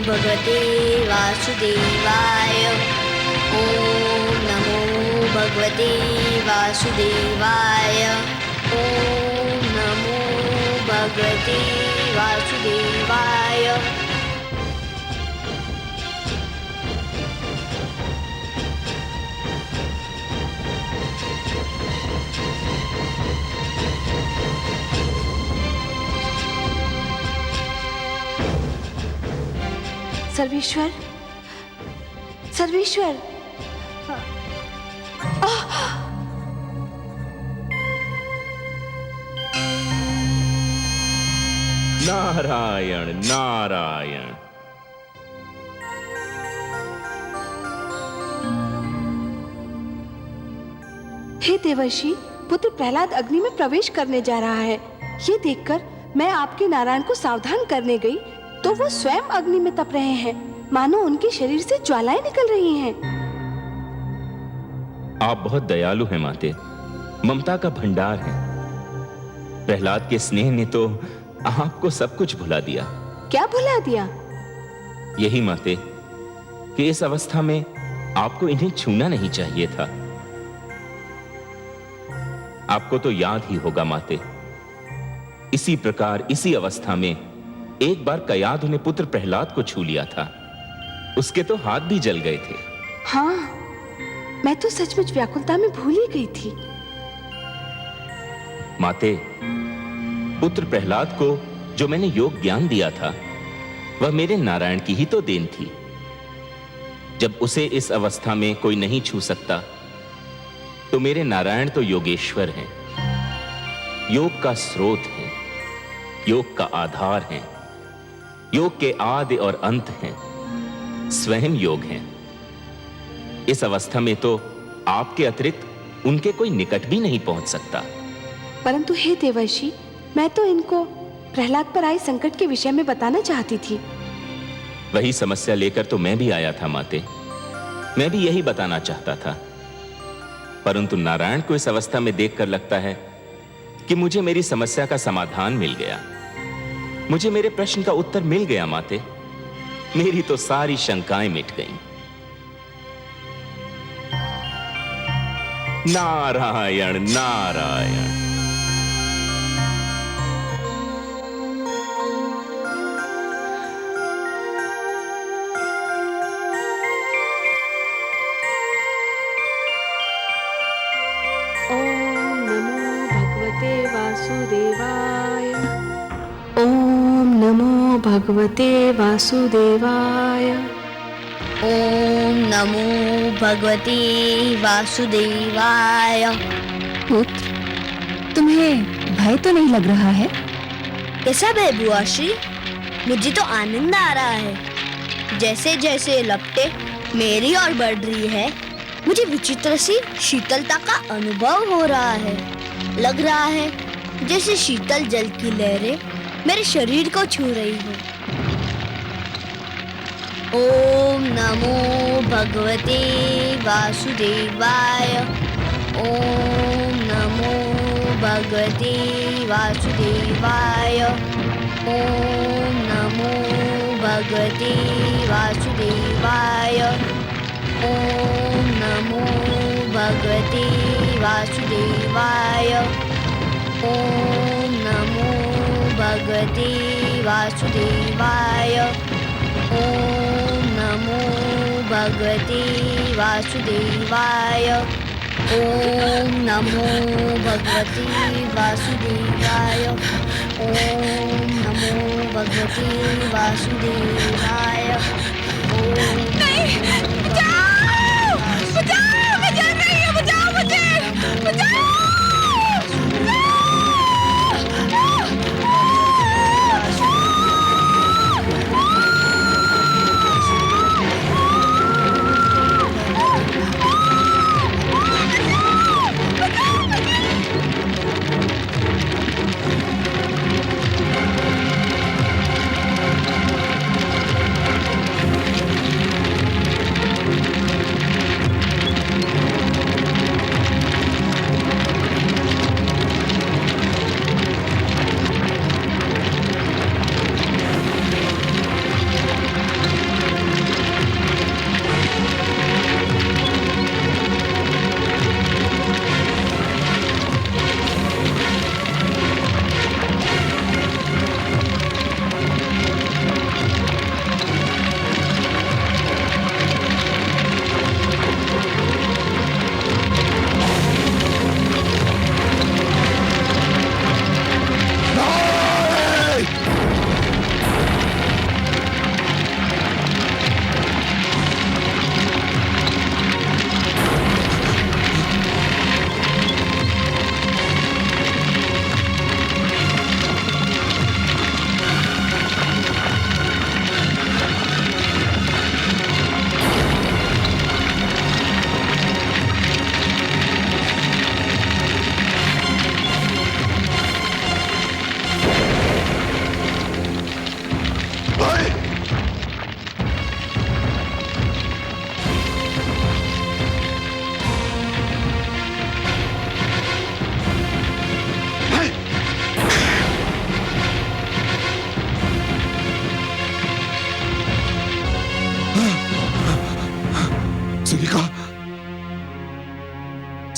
भगवते वासुदेवाय। ओम नमो भगवते वासुदेवाय। ओम नमो भगवते वासुदेवाय। सर्वेश्वर, सर्वेश्वर, नारायण नारायण। हे देवर्षि, पुत्र प्रहलाद अग्नि में प्रवेश करने जा रहा है। ये देखकर मैं आपके नारायण को सावधान करने गई तो वो स्वयं अग्नि में तप रहे हैं, मानो उनके शरीर से ज्वालाएं निकल रही हैं। आप बहुत दयालु हैं माते, ममता का भंडार है। प्रहलाद के स्नेह ने तो आपको सब कुछ भुला दिया। क्या भुला दिया? यही माते कि इस अवस्था में आपको इन्हें छूना नहीं चाहिए था। आपको तो याद ही होगा माते, इसी प्रकार इसी अवस्था में एक बार कयाधु ने पुत्र प्रहलाद को छू लिया था। उसके तो हाथ भी जल गए थे। हाँ, मैं तो सचमुच व्याकुलता में भूल ही गई थी। माते, पुत्र प्रहलाद को जो मैंने योग ज्ञान दिया था वह मेरे नारायण की ही तो देन थी। जब उसे इस अवस्था में कोई नहीं छू सकता तो मेरे नारायण तो योगेश्वर हैं, योग का स्रोत हैं, योग का आधार हैं, योग के आदि और अंत हैं, स्वयं योग हैं। इस अवस्था में तो आपके अतिरिक्त उनके कोई निकट भी नहीं पहुंच सकता। परंतु हे देवर्षि, मैं तो इनको प्रहलाद पर आए संकट के विषय में बताना चाहती थी। वही समस्या लेकर तो मैं भी आया था माते। मैं भी यही बताना चाहता था, परंतु नारायण को इस अवस्था में देखकर लगता है कि मुझे मेरी समस्या का समाधान मिल गया, मुझे मेरे प्रश्न का उत्तर मिल गया माते। मेरी तो सारी शंकाएं मिट गईं। नारायण नारायण। ओम नमो भगवते वासुदेवाय। ओम नमो भगवते वासुदेवाय। ओम नमो भगवते वासुदेवाय। पुत्र, तुम्हें भय तो नहीं लग रहा है? कैसा भय बुआ श्री? मुझे तो आनंद आ रहा है। जैसे जैसे लपटे मेरी ओर बढ़ रही है, मुझे विचित्र सी शीतलता का अनुभव हो रहा है। लग रहा है जैसे शीतल जल की लहरें मेरे शरीर को छू रही हो। ओम नमो भगवते वासुदेवाय। ओम नमो भगवते वासुदेवाय। ओम नमो भगवते वासुदेवाय। ओम नमो भगवते वासुदेवाय। ओम नमो भगवते वासुदेवाय। ओम नमो भगवते वासुदेवाय। ओम नमो भगवते वासुदेवाय। ओम नमो भगवते वासुदेवाय। ओम बचाओ! बचाओ! मैं जल रही हूँ! बचाओ मुझे! बचाओ!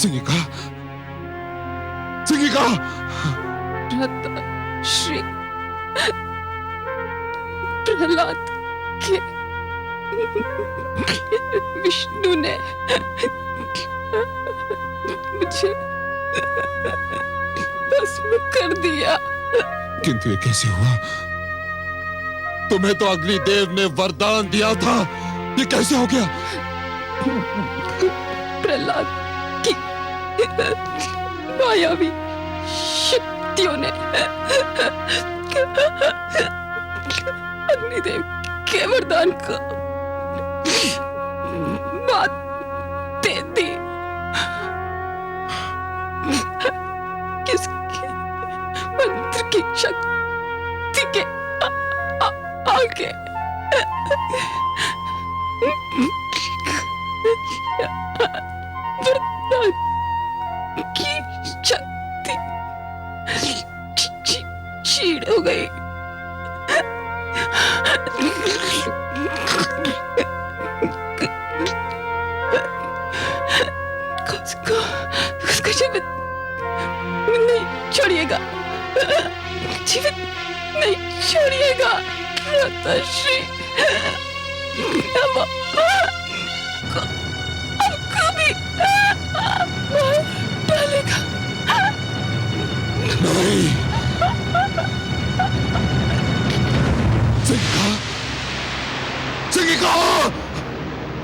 सिंगिका, सिंगिका, श्री प्रहलाद के विष्णु ने मुझे भस्म कर दिया। किंतु ये कैसे हुआ? तुम्हें तो अग्निदेव ने वरदान दिया था, ये कैसे हो गया? प्रहलाद की मायावी शक्तियों ने अग्निदेव के वरदान को मात दे दी। किसके मंत्र की शक्ति के आगे वरदान की शक्ति छीड़ हो गई। उसका जीवित नहीं छोड़िएगा, जीवित नहीं छोड़िएगा। माताश्री हमको भी मार डालेगा। नहीं, सिंगिका, सिंगिका,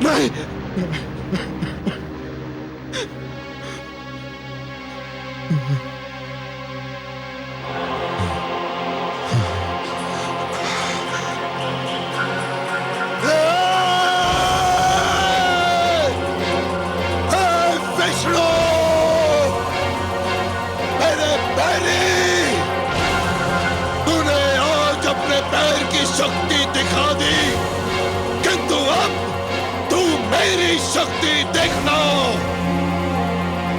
नहीं। विष्णु, मेरे पैरी, तूने आज अपने पैर की शक्ति दिखा दी, किंतु अब तू मेरी शक्ति देखना।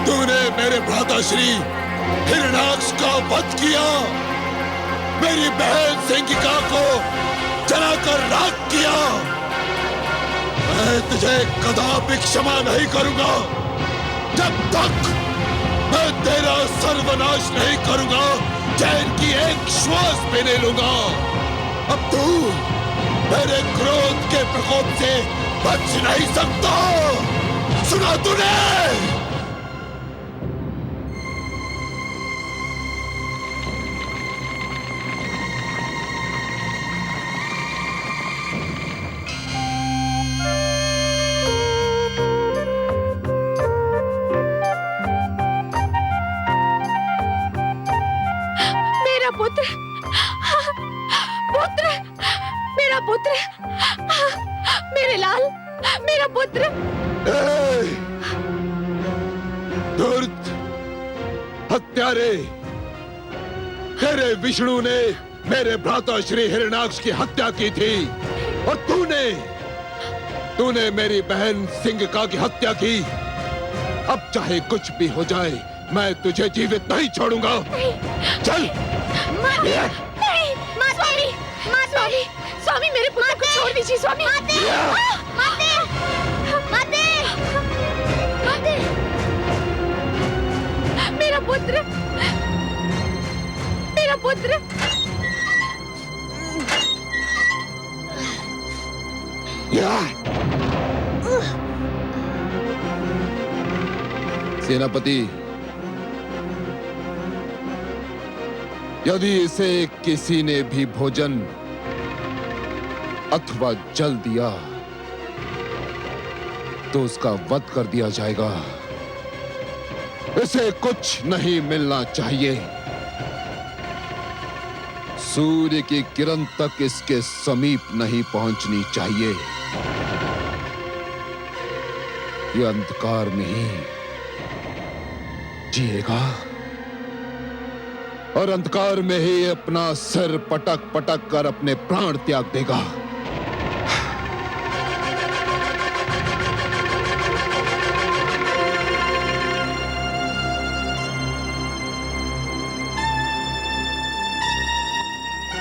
तूने मेरे भ्राताश्री हिरण्याक्ष का वध किया, मेरी बहन सिंगिका को जलाकर राख किया। मैं तुझे कदापि क्षमा नहीं करूंगा जब तक मैं तेरा सर्वनाश नहीं करूंगा, चैन की एक श्वास भी नहीं लूंगा। अब तू मेरे क्रोध के प्रकोप से बच नहीं सकता, सुना तूने? पुत्र, पुत्र, मेरा पुत्र, मेरे लाल, मेरा पुत्र। धूर्त, हत्यारे, तेरे विष्णु ने मेरे भ्राता श्री हिरण्याक्ष की हत्या की थी और तूने मेरी बहन सिंगिका की हत्या की। अब चाहे कुछ भी हो जाए, मैं तुझे जीवित नहीं छोड़ूंगा। चल। नहीं, स्वामी, स्वामी, मेरे पुत्र को छोड़ दीजिए, स्वामी। मेरा पुत्र, मेरा पुत्र। सेनापति, यदि इसे किसी ने भी भोजन अथवा जल दिया तो उसका वध कर दिया जाएगा। इसे कुछ नहीं मिलना चाहिए। सूर्य की किरण तक इसके समीप नहीं पहुंचनी चाहिए। ये अंधकार में ही जिएगा और अंधकार में ही अपना सिर पटक पटक कर अपने प्राण त्याग देगा।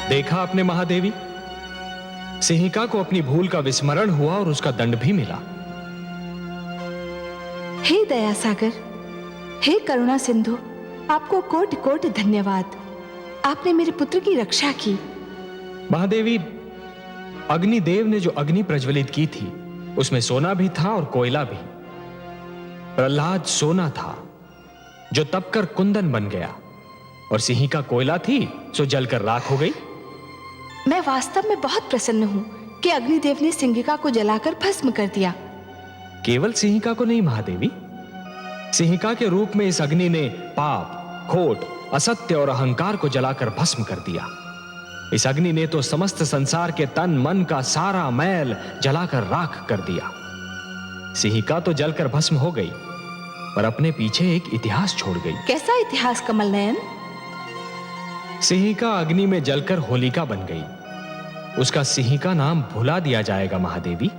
देखा आपने महादेवी, सिंहिका को अपनी भूल का विस्मरण हुआ और उसका दंड भी मिला। हे दया सागर, हे करुणा सिंधु, आपको कोटि कोटि धन्यवाद। आपने मेरे पुत्र की रक्षा की। महादेवी, अग्निदेव ने जो अग्नि प्रज्वलित की थी उसमें सोना भी था और कोयला भी। प्रहलाद सोना था जो तपकर कुंदन बन गया, और सिंहिका कोयला थी सो जलकर राख हो गई। मैं वास्तव में बहुत प्रसन्न हूँ कि अग्निदेव ने सिंहिका को जलाकर भस्म कर दिया। केवल सिंहिका को नहीं महादेवी, सिंहिका के रूप में इस अग्नि ने पाप, खोट, असत्य और अहंकार को जलाकर भस्म कर दिया। इस अग्नि ने तो समस्त संसार के तन मन का सारा मैल जलाकर राख कर दिया। सिंहिका तो जलकर भस्म हो गई, पर अपने पीछे एक इतिहास छोड़ गई। कैसा इतिहास कमल नयन? सिंहिका अग्नि में जलकर होलिका बन गई। उसका सिंहिका नाम भुला दिया जाएगा महादेवी।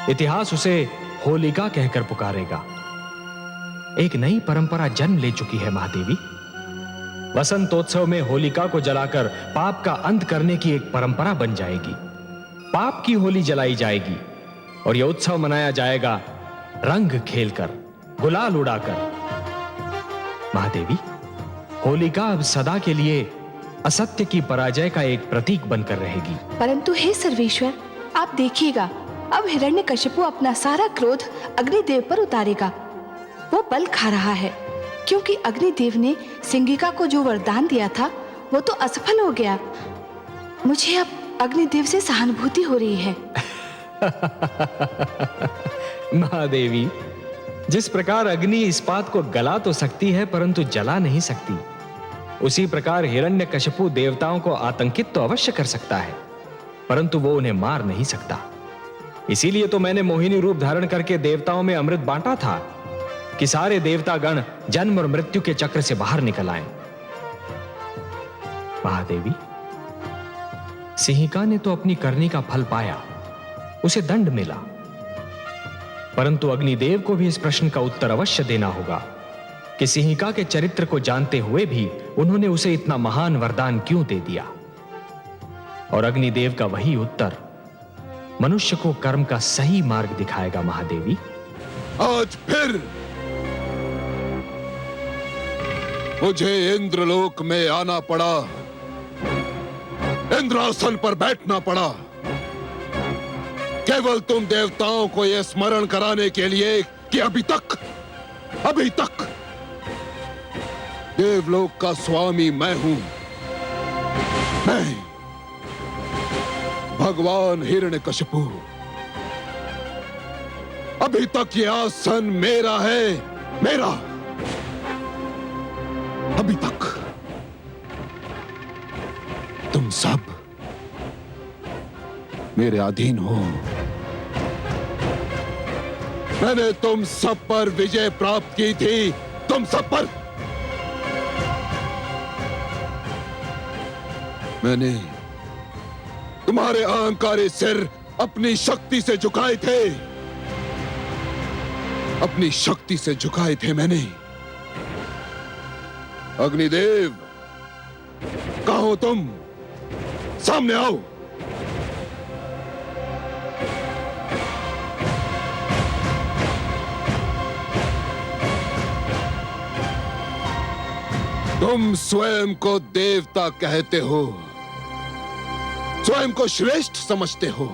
इतिहास उसे होलिका कहकर पुकारेगा। एक नई परंपरा जन्म ले चुकी है महादेवी। वसंतोत्सव में होलिका को जलाकर पाप का अंत करने की एक परंपरा बन जाएगी। पाप की होली जलाई जाएगी और यह उत्सव मनाया जाएगा रंग खेलकर, गुलाल उड़ाकर। महादेवी, होलिका अब सदा के लिए असत्य की पराजय का एक प्रतीक बनकर रहेगी। परंतु हे सर्वेश्वर, आप देखिएगा, अब हिरण्यकशिपु अपना सारा क्रोध अग्निदेव पर उतारेगा। वो बल खा रहा है, क्योंकि अग्निदेव ने सिंहिका को जो वरदान दिया था वो तो असफल हो गया। मुझे अब अग्निदेव से सहानुभूति हो रही है। महादेवी, जिस प्रकार अग्नि इस्पात को गला तो सकती है परंतु जला नहीं सकती, उसी प्रकार हिरण्यकशिपु देवताओं को आतंकित तो अवश्य कर सकता है, परंतु वो उन्हें मार नहीं सकता। इसीलिए तो मैंने मोहिनी रूप धारण करके देवताओं में अमृत बांटा था कि सारे देवतागण जन्म और मृत्यु के चक्र से बाहर निकल आए। महादेवी, सिंहिका ने तो अपनी करनी का फल पाया, उसे दंड मिला, परंतु अग्निदेव को भी इस प्रश्न का उत्तर अवश्य देना होगा कि सिंहिका के चरित्र को जानते हुए भी उन्होंने उसे इतना महान वरदान क्यों दे दिया। और अग्निदेव का वही उत्तर मनुष्य को कर्म का सही मार्ग दिखाएगा। महादेवी, आज फिर मुझे इंद्रलोक में आना पड़ा, इंद्रासन पर बैठना पड़ा, केवल तुम देवताओं को यह स्मरण कराने के लिए कि अभी तक देवलोक का स्वामी मैं हूं। मैं भगवान हिरण्यकशिपु, अभी तक यह आसन मेरा है, मेरा। अभी तक तुम सब मेरे अधीन हो। मैंने तुम सब पर विजय प्राप्त की थी, तुम सब पर। मैंने तुम्हारे अहंकारी सिर अपनी शक्ति से झुकाए थे, अपनी शक्ति से झुकाए थे मैंने। अग्निदेव, कहाँ हो तुम? सामने आओ। तुम स्वयं को देवता कहते हो, स्वयं को श्रेष्ठ समझते हो।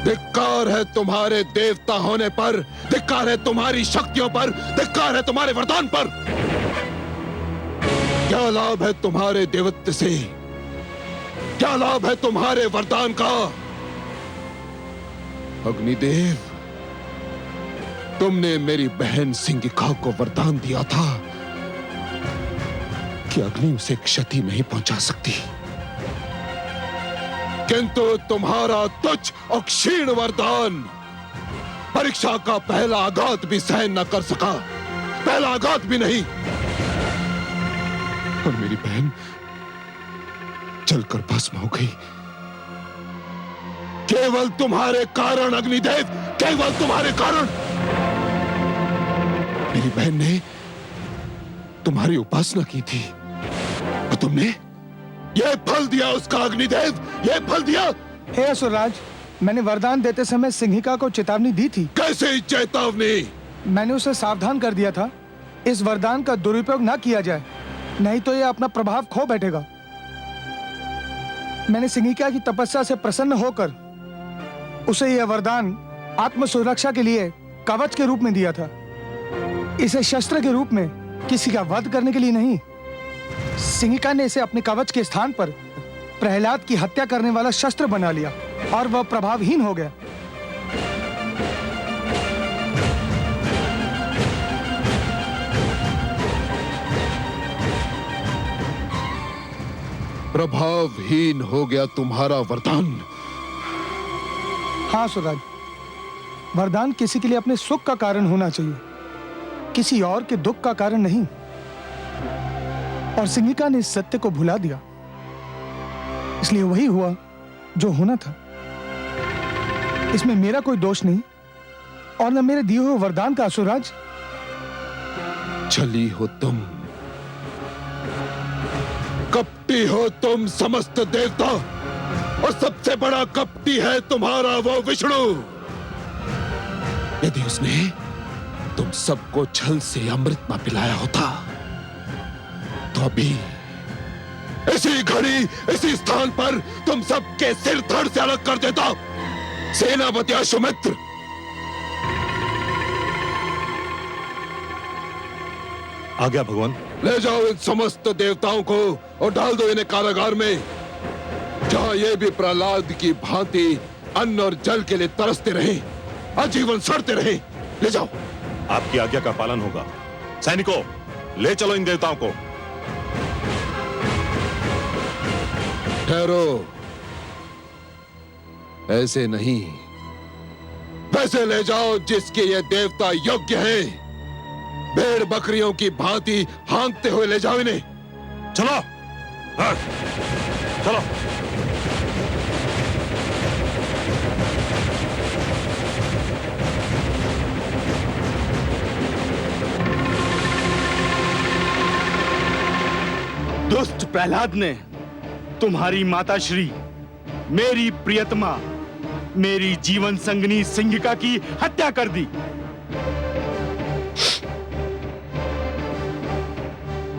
धिक्कार है तुम्हारे देवता होने पर, धिक्कार है तुम्हारी शक्तियों पर, धिक्कार है तुम्हारे वरदान पर। क्या लाभ है तुम्हारे देवत्व से? क्या लाभ है तुम्हारे वरदान का? अग्निदेव, तुमने मेरी बहन सिंहिका को वरदान दिया था कि अग्नि उसे क्षति नहीं पहुंचा सकती, किंतु तुम्हारा तुच्छ और क्षीण वरदान परीक्षा का पहला आघात भी सहन न कर सका, पहला आघात भी नहीं। और मेरी बहन जलकर भस्म हो गई, केवल तुम्हारे कारण। अग्निदेव, केवल तुम्हारे कारण। मेरी बहन ने तुम्हारी उपासना की थी और तुमने यह फल दिया उसका। अग्निदेव, यह फल दिया। हे असुरराज, मैंने वरदान देते समय सिंहिका को चेतावनी दी थी। कैसे चेतावनी? मैंने उसे सावधान कर दिया था इस वरदान का दुरुपयोग ना किया जाए, नहीं तो यह अपना प्रभाव खो बैठेगा। मैंने सिंहिका की तपस्या से प्रसन्न होकर उसे यह वरदान आत्म सुरक्षा के लिए कवच के रूप में दिया था, इसे शस्त्र के रूप में किसी का वध करने के लिए नहीं। सिंहिका ने इसे अपने कवच के स्थान पर प्रहलाद की हत्या करने वाला शस्त्र बना लिया और वह प्रभावहीन हो गया। प्रभावहीन हो गया तुम्हारा वरदान। हाँ सुराज, वरदान किसी के लिए अपने सुख का कारण होना चाहिए, किसी और के दुख का कारण नहीं। और सिंहिका ने इस सत्य को भुला दिया, इसलिए वही हुआ जो होना था। इसमें मेरा कोई दोष नहीं और न मेरे दिए हुए वरदान का। सुराज, छली हो तुम, कपटी हो तुम समस्त देवता, और सबसे बड़ा कपटी है तुम्हारा वो विष्णु। यदि उसने तुम सबको छल से अमृत न पिलाया होता तो अभी इसी घड़ी इसी स्थान पर तुम सबके सिर धड़ से अलग कर देता। सेनापति अश्वमित्र, आ गया भगवान। ले जाओ इन समस्त देवताओं को और डाल दो इन्हें कारागार में, जहां ये भी प्रहलाद की भांति अन्न और जल के लिए तरसते रहे, आजीवन सड़ते रहे। ले जाओ। आपकी आज्ञा का पालन होगा। सैनिकों, ले चलो इन देवताओं को। ठहरो, ऐसे नहीं, वैसे ले जाओ जिसके ये देवता योग्य हैं। भेड़ बकरियों की भांति हाँकते हुए ले जाओ इन्हें। चलो। हाँ, चलो। दुष्ट प्रहलाद ने तुम्हारी माता श्री, मेरी प्रियतमा, मेरी जीवन संगनी सिंहिका की हत्या कर दी।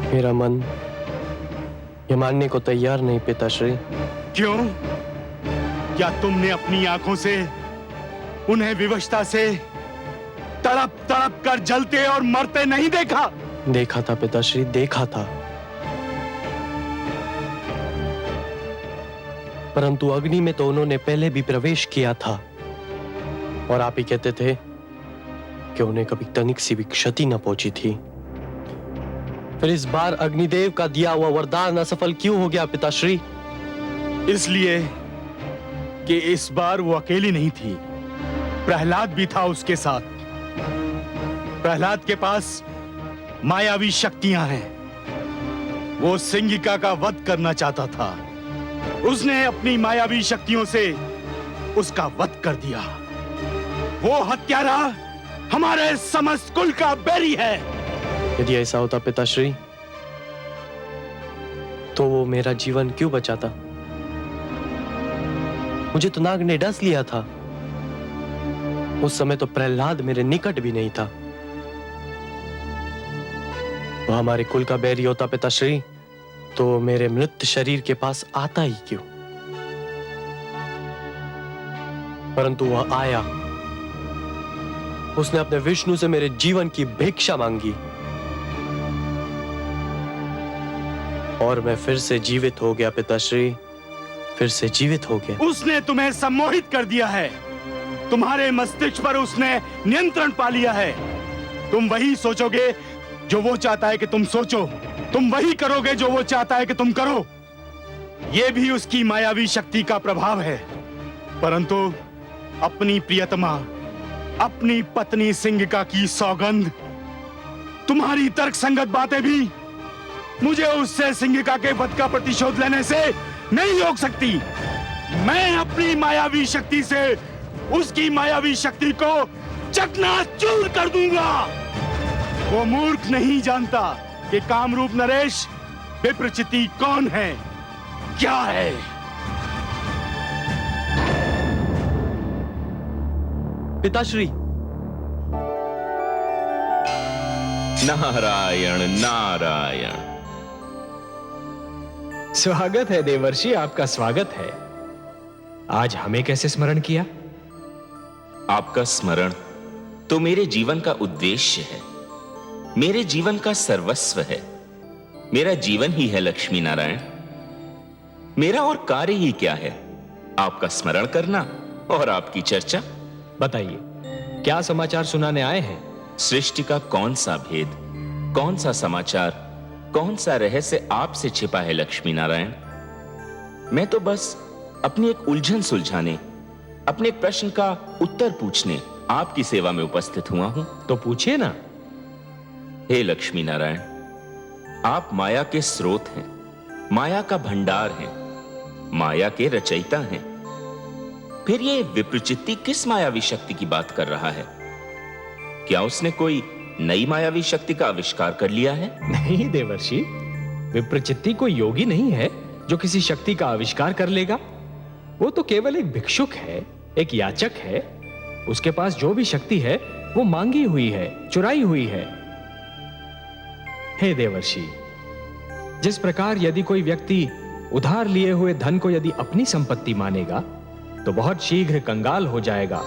मेरा मन ये मानने को तैयार नहीं पिताश्री। क्यों? क्या तुमने अपनी आंखों से उन्हें विवशता से तड़प तड़प कर जलते और मरते नहीं देखा? देखा था पिताश्री, देखा था, परंतु अग्नि में तो उन्होंने पहले भी प्रवेश किया था और आप ही कहते थे कि उन्हें कभी तनिक सी भी क्षति न पहुंची थी। फिर इस बार अग्निदेव का दिया हुआ वरदान असफल क्यों हो गया पिताश्री? इसलिए कि इस बार वो अकेली नहीं थी, प्रहलाद भी था उसके साथ। प्रहलाद के पास मायावी शक्तियां हैं। वो सिंहिका का वध करना चाहता था। उसने अपनी मायावी शक्तियों से उसका वध कर दिया। वो हत्यारा हमारे समस्त कुल का बैरी है। यदि ऐसा होता पिताश्री, तो वो मेरा जीवन क्यों बचाता? मुझे तो नाग ने डस लिया था। उस समय तो प्रहलाद मेरे निकट भी नहीं था। वो हमारे कुल का बैरी होता पिताश्री, तो मेरे मृत शरीर के पास आता ही क्यों? परंतु वह आया। उसने अपने विष्णु से मेरे जीवन की भिक्षा मांगी और मैं फिर से जीवित हो गया पिताश्री, फिर से जीवित हो गया। उसने तुम्हें सम्मोहित कर दिया है। तुम्हारे मस्तिष्क पर उसने नियंत्रण पा लिया है। तुम वही सोचोगे जो वो चाहता है कि तुम सोचो, तुम वही करोगे जो वो चाहता है कि तुम करो। यह भी उसकी मायावी शक्ति का प्रभाव है। परंतु अपनी प्रियतमा, अपनी पत्नी सिंहिका की सौगंध, तुम्हारी तर्कसंगत बातें भी मुझे उससे सिंहिका के वध का प्रतिशोध लेने से नहीं रोक सकती। मैं अपनी मायावी शक्ति से उसकी मायावी शक्ति को चकनाचूर कर दूंगा। वो मूर्ख नहीं जानता कि कामरूप नरेश विप्रचिति कौन है, क्या है। पिताश्री, नारायण नारायण। स्वागत है देवर्षि, आपका स्वागत है। आज हमें कैसे स्मरण किया? आपका स्मरण तो मेरे जीवन का उद्देश्य है, मेरे जीवन का सर्वस्व है। मेरा जीवन ही है लक्ष्मी नारायण। मेरा और कार्य ही क्या है? आपका स्मरण करना और आपकी चर्चा। बताइए, क्या समाचार सुनाने आए हैं? सृष्टि का कौन सा भेद, कौन सा समाचार, कौन सा रहस्य आपसे छिपा है लक्ष्मी नारायण? मैं तो बस अपनी एक उलझन सुलझाने, अपने एक प्रश्न का उत्तर पूछने आपकी सेवा में उपस्थित हुआ हूं। तो पूछिए ना। हे लक्ष्मी नारायण, आप माया के स्रोत हैं, माया का भंडार हैं, माया के रचयिता हैं। फिर ये विप्रचित्ती किस मायावी शक्ति की बात कर रहा है? क्या उसने कोई नई मायावी शक्ति का आविष्कार कर लिया है? नहीं देवर्षि, विप्रचित्ती कोई योगी नहीं है जो किसी शक्ति का आविष्कार कर लेगा। वो तो केवल एक भिक्षुक है, एक याचक है। उसके पास जो भी शक्ति है वो मांगी हुई है, चुराई हुई है। हे देवर्षि, जिस प्रकार यदि कोई व्यक्ति उधार लिए हुए धन को यदि अपनी संपत्ति मानेगा तो बहुत शीघ्र कंगाल हो जाएगा,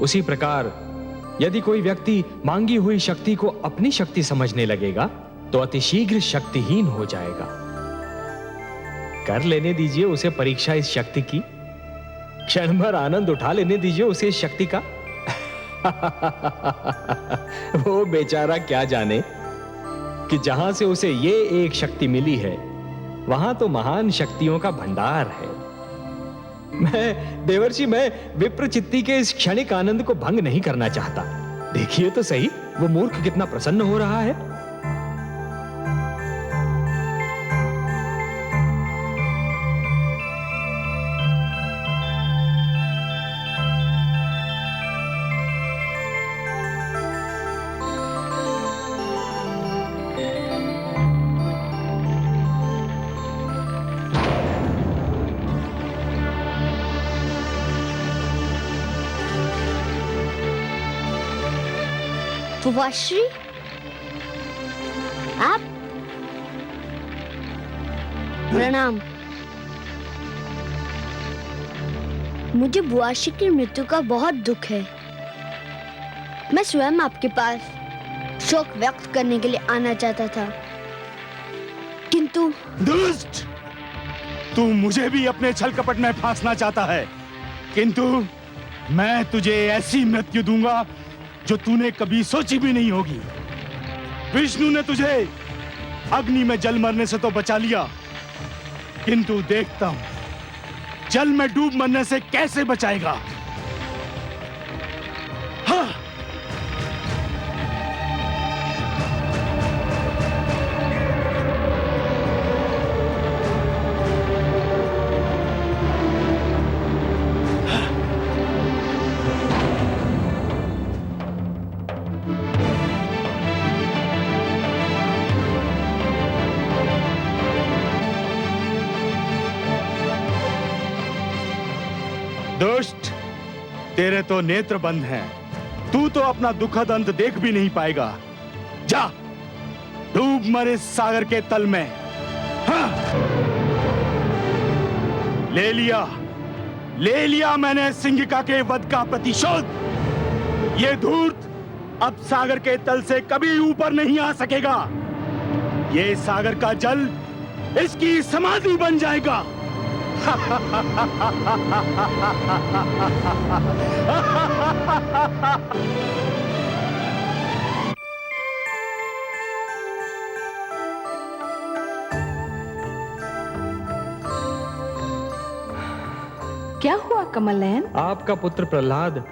उसी प्रकार यदि कोई व्यक्ति मांगी हुई शक्ति को अपनी शक्ति समझने लगेगा तो अतिशीघ्र शक्तिहीन हो जाएगा। कर लेने दीजिए उसे परीक्षा इस शक्ति की, क्षण भर आनंद उठा लेने दीजिए उसे इस शक्ति का। वो बेचारा क्या जाने कि जहां से उसे ये एक शक्ति मिली है वहां तो महान शक्तियों का भंडार है। देवर्षि, मैं विप्रचित्ती के इस क्षणिक आनंद को भंग नहीं करना चाहता। देखिए तो सही, वो मूर्ख कितना प्रसन्न हो रहा है। बुआश्री, आप? प्रणाम। मुझे बुआश्री की मृत्यु का बहुत दुख है। मैं स्वयं आपके पास शोक व्यक्त करने के लिए आना चाहता था, किंतु दुष्ट! तू मुझे भी अपने छल कपट में फांसना चाहता है, किंतु मैं तुझे ऐसी मृत्यु दूंगा जो तूने कभी सोची भी नहीं होगी। विष्णु ने तुझे अग्नि में जल मरने से तो बचा लिया, किंतु देखता हूं जल में डूब मरने से कैसे बचाएगा। हाँ। दुष्ट, तेरे तो नेत्र बंद हैं। तू तो अपना दुखद अंत देख भी नहीं पाएगा। जा, डूब मर इस सागर के तल में। हाँ। ले लिया मैंने सिंहिका के वध का प्रतिशोध। ये धूर्त अब सागर के तल से कभी ऊपर नहीं आ सकेगा। ये सागर का जल इसकी समाधि बन जाएगा। क्या हुआ कमल नयन? आपका पुत्र प्रहलाद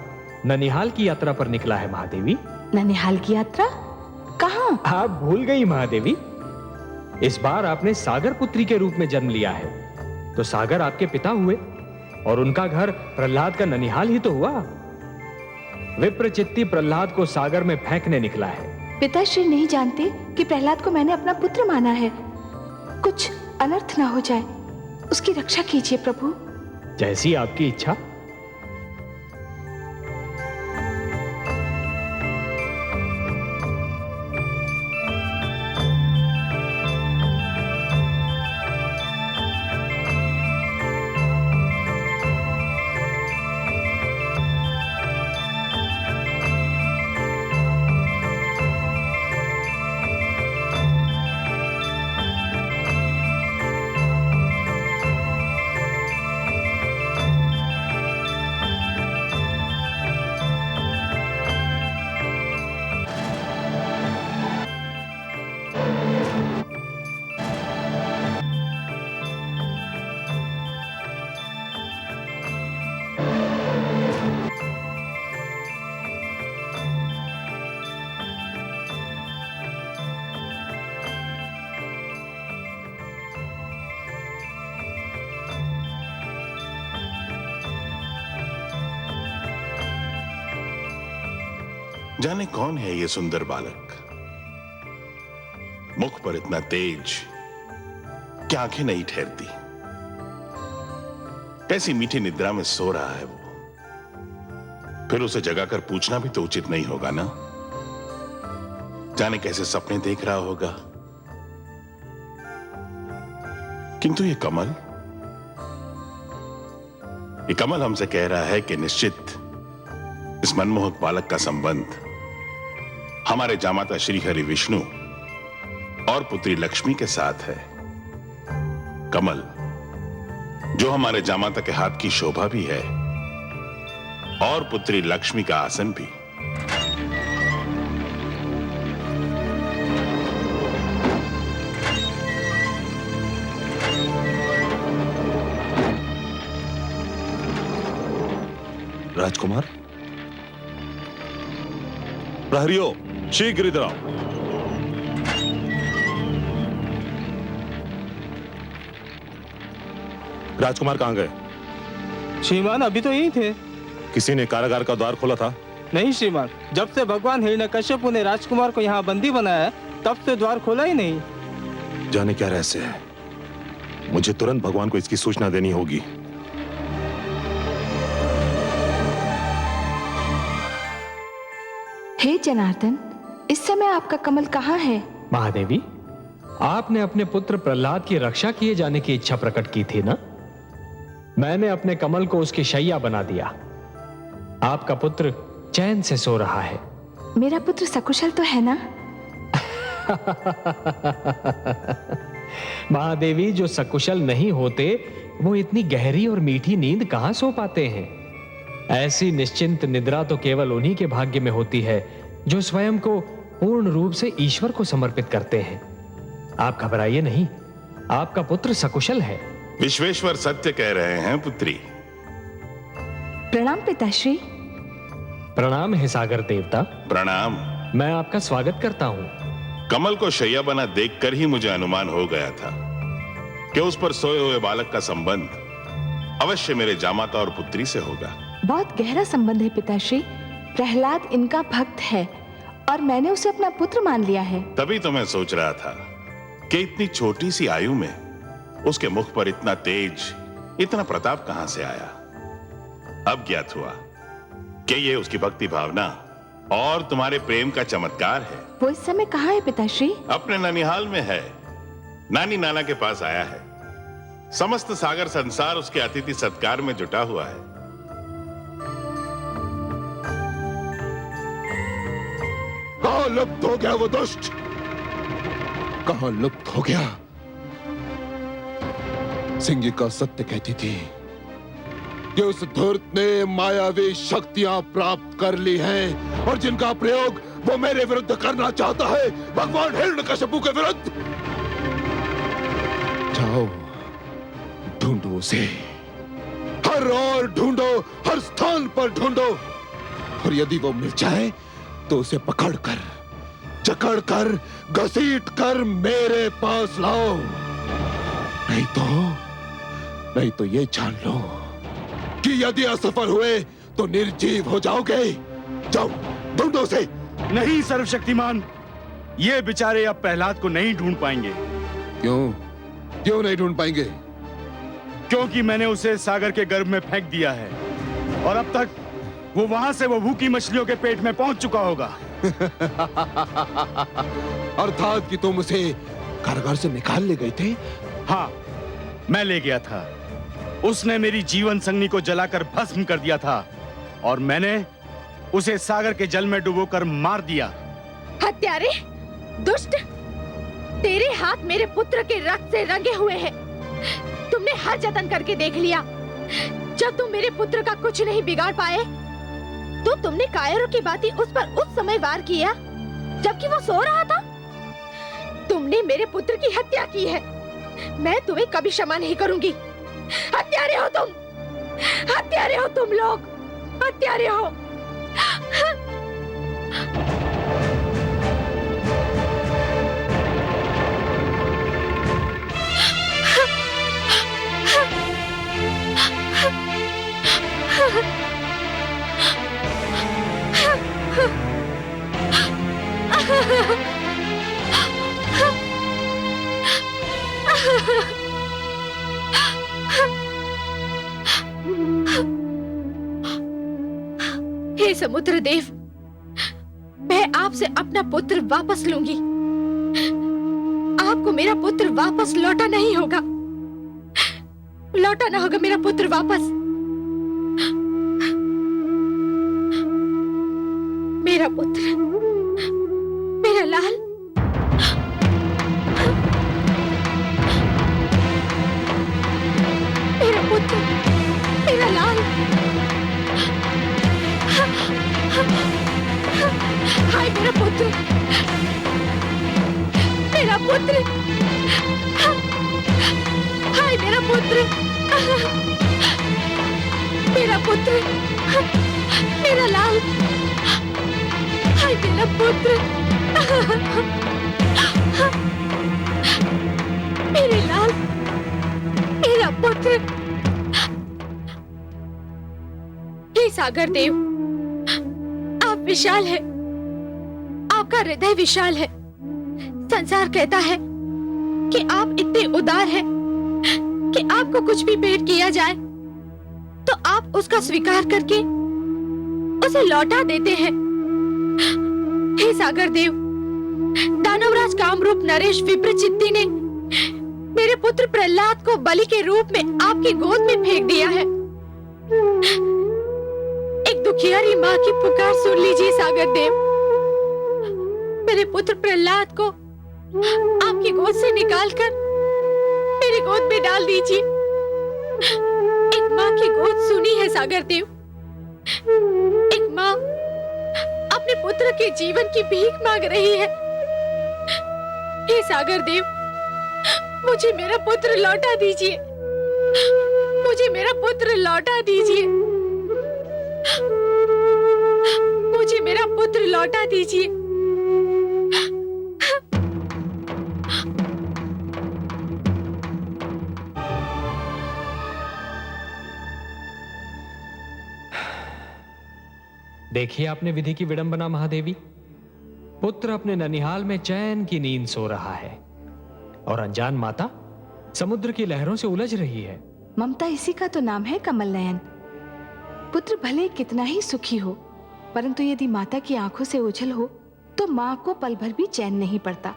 ननिहाल की यात्रा पर निकला है महादेवी। ननिहाल की यात्रा? कहाँ? आप भूल गई महादेवी, इस बार आपने सागर पुत्री के रूप में जन्म लिया है, तो सागर आपके पिता हुए और उनका घर प्रहलाद का ननिहाल ही तो हुआ। विप्रचित्ती प्रहलाद को सागर में फेंकने निकला है। पिताश्री नहीं जानते कि प्रहलाद को मैंने अपना पुत्र माना है। कुछ अनर्थ ना हो जाए, उसकी रक्षा कीजिए प्रभु। जैसी आपकी इच्छा। जाने कौन है ये सुंदर बालक, मुख पर इतना तेज कि आंखें नहीं ठहरती। कैसी मीठी निद्रा में सो रहा है वो। फिर उसे जगाकर पूछना भी तो उचित नहीं होगा ना। जाने कैसे सपने देख रहा होगा। किंतु ये कमल हमसे कह रहा है कि निश्चित इस मनमोहक बालक का संबंध हमारे जामाता श्री हरि विष्णु और पुत्री लक्ष्मी के साथ है। कमल जो हमारे जामाता के हाथ की शोभा भी है और पुत्री लक्ष्मी का आसन भी। राजकुमार, प्रहरियो शीघ्र इधर आओ। राजकुमार कहां गए? श्रीमान अभी तो यही थे। किसी ने कारागार का द्वार खोला था? नहीं श्रीमान, जब से भगवान हिरण्यकश्यप ने राजकुमार को यहाँ बंदी बनाया है तब से द्वार खोला ही नहीं। जाने क्या रहस्य है। मुझे तुरंत भगवान को इसकी सूचना देनी होगी। हे जनार्दन, इस समय आपका कमल कहाँ है? महादेवी, आपने अपने पुत्र प्रहलाद की रक्षा किए जाने की इच्छा प्रकट की थी ना? मैंने अपने कमल को उसकी शैया बना दिया। आपका पुत्र चैन से सो रहा है। मेरा पुत्र सकुशल तो है ना? महादेवी, जो सकुशल नहीं होते वो इतनी गहरी और मीठी नींद कहां सो पाते हैं। ऐसी निश्चिंत निद्रा तो केवल उन्हीं के भाग्य में होती है जो स्वयं को पूर्ण रूप से ईश्वर को समर्पित करते हैं। आप घबराइए नहीं, आपका पुत्र सकुशल है। विश्वेश्वर सत्य कह रहे हैं पुत्री। प्रणाम पिताश्री। प्रणाम हे सागर देवता। प्रणाम। मैं आपका स्वागत करता हूं। कमल को शैया बना देखकर ही मुझे अनुमान हो गया था कि उस पर सोए हुए बालक का संबंध अवश्य मेरे जामाता और पुत्री से होगा। बहुत गहरा संबंध है पिताश्री। प्रहलाद इनका भक्त है और मैंने उसे अपना पुत्र मान लिया है। तभी तो मैं सोच रहा था कि इतनी छोटी सी आयु में उसके मुख पर इतना तेज, इतना प्रताप कहां से आया। अब ज्ञात हुआ कि ये उसकी भक्ति भावना और तुम्हारे प्रेम का चमत्कार है। वो इस समय कहाँ है पिताश्री? अपने ननिहाल में है। नानी नाना के पास आया है। समस्त सागर संसार उसके अतिथि सत्कार में जुटा हुआ है। कहां लुप्त हो गया वो दुष्ट? कहां लुप्त हो गया? सिंगिका सत्य कहती थी कि उस धूर्त ने मायावी शक्तियां प्राप्त कर ली हैं और जिनका प्रयोग वो मेरे विरुद्ध करना चाहता है, भगवान हिरण्यकश्यप के विरुद्ध। जाओ ढूंढो उसे, हर ओर ढूंढो, हर स्थान पर ढूंढो, और यदि वो मिल जाए तो उसे पकड़कर, जकड़कर, घसीटकर मेरे पास लाओ। नहीं तो ये जान लो कि यदि असफल हुए तो निर्जीव हो जाओगे। जाओ ढूंढो उसे। नहीं सर्वशक्तिमान, ये बेचारे अब प्रहलाद को नहीं ढूंढ पाएंगे। क्यों नहीं ढूंढ पाएंगे? क्योंकि मैंने उसे सागर के गर्भ में फेंक दिया है और अब तक वो वहां से वो भूखी मछलियों के पेट में पहुंच चुका होगा। अर्थात कि तुम उसे कारागार से निकाल ले गए थे? हाँ, मैं ले गया था। उसने मेरी जीवन संगनी को जलाकर भस्म कर दिया था और मैंने उसे सागर के जल में डुबोकर मार दिया। हत्यारे, दुष्ट, तेरे हाथ मेरे पुत्र के रक्त से रंगे हुए हैं। तुमने हर जतन करके देख लिया। जब तुम मेरे पुत्र का कुछ नहीं बिगाड़ पाए तो तुमने कायरों की भांति उस पर उस समय वार किया जबकि वो सो रहा था। तुमने मेरे पुत्र की हत्या की है। मैं तुम्हें कभी क्षमा नहीं करूंगी। हत्यारे हो तुम, हत्यारे हो तुम लोग, हत्यारे हो। हे समुद्र देव, मैं आपसे अपना पुत्र वापस लूंगी। आपको मेरा पुत्र वापस लौटाना ही होगा, लौटाना होगा मेरा पुत्र वापस। मेरा पुत्र, मेरा लाल, मेरा पुत्र, मेरा लाल। हाय मेरा पुत्र, मेरा पुत्र, हाय मेरा पुत्र, मेरा पुत्र, मेरा लाल, हाय मेरा पुत्र, मेरे लाल, मेरा पुत्र। हे सागर देव, आप विशाल है, आपका हृदय विशाल है। संसार कहता है कि आप इतने उदार हैं कि आपको कुछ भी भेंट किया जाए तो आप उसका स्वीकार करके उसे लौटा देते हैं। हे सागर देव, दानवराज कामरूप नरेश विप्रचित्ती ने मेरे पुत्र प्रहलाद को बलि के रूप में आपकी गोद में फेंक दिया है। एक दुखियारी माँ की पुकार सुन लीजिए सागर देव। मेरे पुत्र प्रहलाद को आपकी गोद से निकालकर मेरी गोद में डाल दीजिए। एक माँ की गोद सुनी है सागर देव। एक माँ अपने पुत्र के जीवन की भीख मांग रही है। हे सागर देव, मुझे मेरा पुत्र लौटा दीजिए, मुझे मेरा पुत्र लौटा दीजिए, मुझे मेरा पुत्र लौटा दीजिए। देखिए आपने विधि की विडंबना महादेवी। पुत्र अपने ननिहाल में चैन की नींद सो रहा है और अनजान माता समुद्र की लहरों से उलझ रही है। ममता इसी का तो नाम है कमल नयन। पुत्र भले कितना ही सुखी हो, परंतु यदि माता की आंखों से ओझल हो तो माँ को पल भर भी चैन नहीं पड़ता।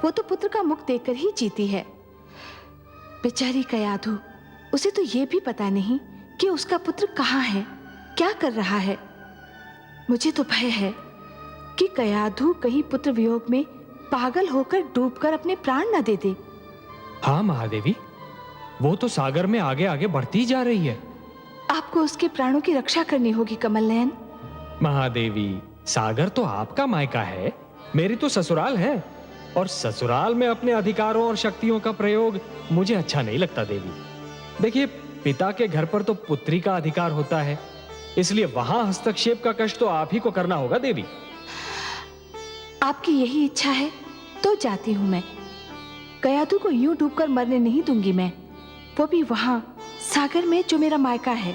वो तो पुत्र का मुख देखकर ही जीती है। बेचारी कयाधु, उसे तो ये भी पता नहीं कि उसका पुत्र कहाँ है, क्या कर रहा है। मुझे तो भय है कि कयाधु कहीं पुत्र वियोग में पागल होकर डूबकर अपने प्राण न दे दे। हाँ महादेवी, वो तो सागर में आगे आगे बढ़ती जा रही है। आपको उसके प्राणों की रक्षा करनी होगी कमल नयन। महादेवी, सागर तो आपका मायका है, मेरी तो ससुराल है, और ससुराल में अपने अधिकारों और शक्तियों का प्रयोग मुझे अच्छा नहीं लगता देवी। देखिए, पिता के घर पर तो पुत्री का अधिकार होता है, इसलिए वहां हस्तक्षेप का कष्ट तो आप ही को करना होगा देवी। आपकी यही इच्छा है तो जाती हूं मैं। कयाधु को यूं डूबकर मरने नहीं दूंगी मैं, वो भी वहां सागर में जो मेरा मायका है।